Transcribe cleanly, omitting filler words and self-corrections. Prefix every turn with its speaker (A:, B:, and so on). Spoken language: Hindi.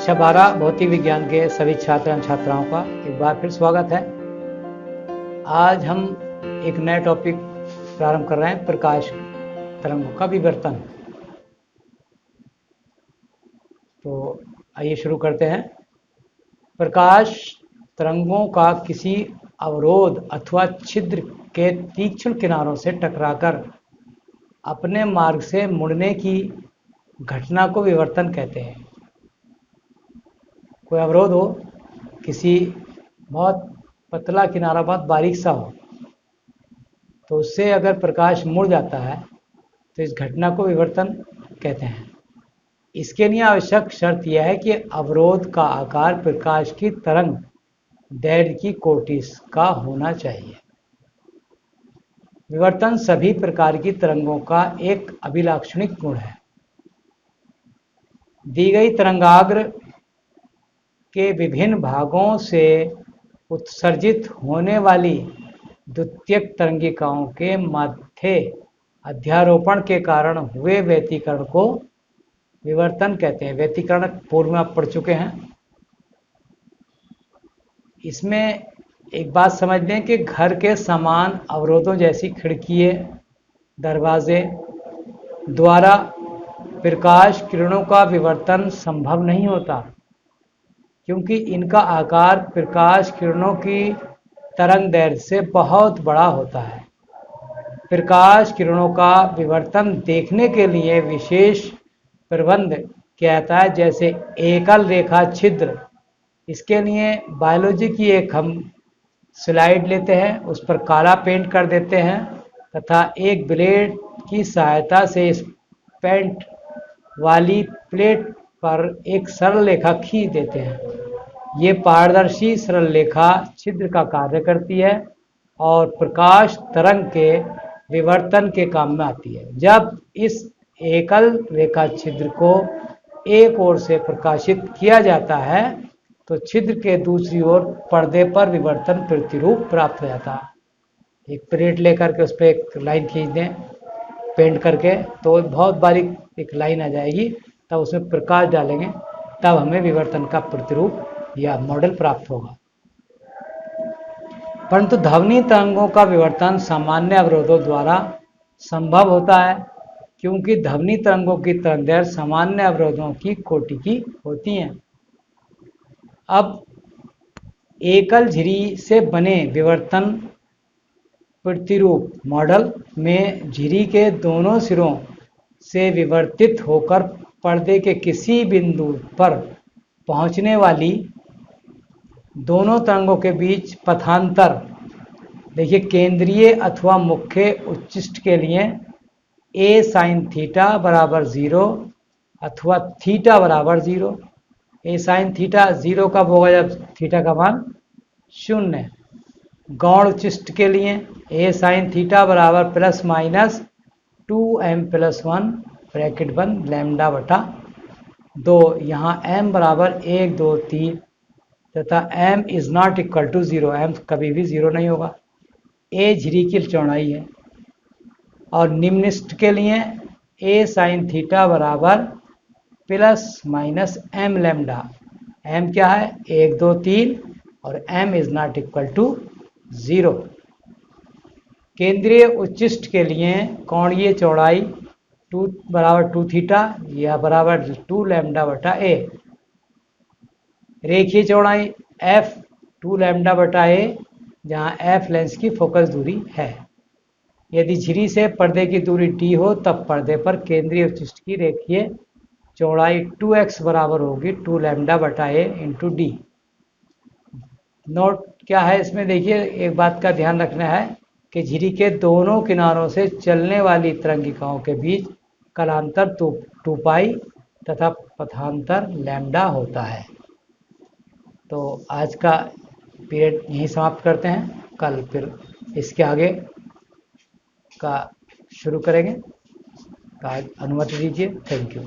A: कक्षा 12 भौतिक विज्ञान के सभी छात्र एवं छात्राओं का एक बार फिर स्वागत है। आज हम एक नया टॉपिक प्रारंभ कर रहे हैं, प्रकाश तरंगों का विवर्तन। तो आइए शुरू करते हैं। प्रकाश तरंगों का किसी अवरोध अथवा छिद्र के तीक्ष्ण किनारों से टकराकर अपने मार्ग से मुड़ने की घटना को विवर्तन कहते हैं। कोई अवरोध हो, किसी बहुत पतला किनारा बहुत बारीक सा हो, तो उससे अगर प्रकाश मुड़ जाता है तो इस घटना को विवर्तन कहते हैं। इसके लिए आवश्यक शर्त यह है कि अवरोध का आकार प्रकाश की तरंग दैर्घ्य की कोटि का होना चाहिए। विवर्तन सभी प्रकार की तरंगों का एक अभिलाक्षणिक गुण है। दी गई तरंगाग्र के विभिन्न भागों से उत्सर्जित होने वाली द्वितीयक तरंगिकाओं के मध्य अध्यारोपण के कारण हुए व्यतिकरण को विवर्तन कहते हैं। व्यतिकरण पूर्व में आप पढ़ चुके हैं। इसमें एक बात समझ लें कि घर के समान अवरोधों जैसी खिड़कियाँ, दरवाजे द्वारा प्रकाश किरणों का विवर्तन संभव नहीं होता, क्योंकि इनका आकार प्रकाश किरणों की तरंग दैर्घ्य से बहुत बड़ा होता है। प्रकाश किरणों का विवर्तन देखने के लिए विशेष प्रबंध किया जाता है, जैसे एकल रेखा छिद्र। इसके लिए बायोलॉजी की एक हम स्लाइड लेते हैं, उस पर काला पेंट कर देते हैं तथा एक ब्लेड की सहायता से इस पेंट वाली प्लेट पर एक सरल रेखा खींच देते हैं। ये पारदर्शी सरल रेखा छिद्र का कार्य करती है और प्रकाश तरंग के विवर्तन के काम में आती है। जब इस एकल रेखा छिद्र को एक ओर से प्रकाशित किया जाता है तो छिद्र के दूसरी ओर पर्दे पर विवर्तन प्रतिरूप प्राप्त हो जाता है। एक प्लेट लेकर के उस पर एक लाइन खींच दें पेंट करके, तो बहुत बारीक एक लाइन आ जाएगी। तब उसमें प्रकाश डालेंगे, तब हमें विवर्तन का प्रतिरूप या मॉडल प्राप्त होगा। परंतु ध्वनि तरंगों का विवर्तन सामान्य अवरोधों द्वारा संभव होता है, क्योंकि ध्वनि तरंगों की तरंगदैर्घ्य सामान्य अवरोधों की कोटि की होती हैं। अब एकल झिरी से बने विवर्तन प्रतिरूप मॉडल में झिरी के दोनों सिरों से विवर्तित होकर पर्दे के किसी बिंदु पर पहुंचने वाली दोनों तरंगों के बीच पथांतर, देखिए केंद्रीय अथवा मुख्य उच्चिष्ट के लिए a sin थीटा बराबर 0 अथवा थीटा बराबर 0। a sin थीटा 0 कब होगा? जब थीटा का मान 0। गौण उच्चिष्ट के लिए a sin थीटा बराबर प्लस माइनस 2m+1 ब्रैकेट बंद लैम्डा बटा 2। यहाँ m बराबर 1 2 3 तथा m is not equal to 0। m कभी भी 0 नहीं होगा। a झिरी की चौड़ाई है। और निम्निष्ट के लिए a sin थीटा बराबर plus minus m lambda. m क्या है? 1 2 3 और m is not equal to 0। केंद्रीय उच्चिष्ट के लिए कोणीय चौड़ाई 2 बराबर 2 थीटा या बराबर 2 लैम्डा बटा a। रेखीय चौड़ाई f 2 लैम्डा बटा a, जहाँ f लेंस की फोकस दूरी है। यदि झिरी से पर्दे की दूरी d हो, तब पर्दे पर केंद्रीय उच्चिष्ट की रेखीय चौड़ाई 2x बराबर होगी 2 लैम्डा बटा a इंटू डी। नोट क्या है इसमें? देखिए, एक बात का ध्यान रखना है कि झिरी के दोनों किनारों से चलने वाली तरंगिकाओं के बीच कालांतर 2 पाई तथा पथांतर लैम्डा होता है। तो आज का पीरियड यहीं समाप्त करते हैं। कल फिर इसके आगे का शुरू करेंगे। आज अनुमति दीजिए। Thank you.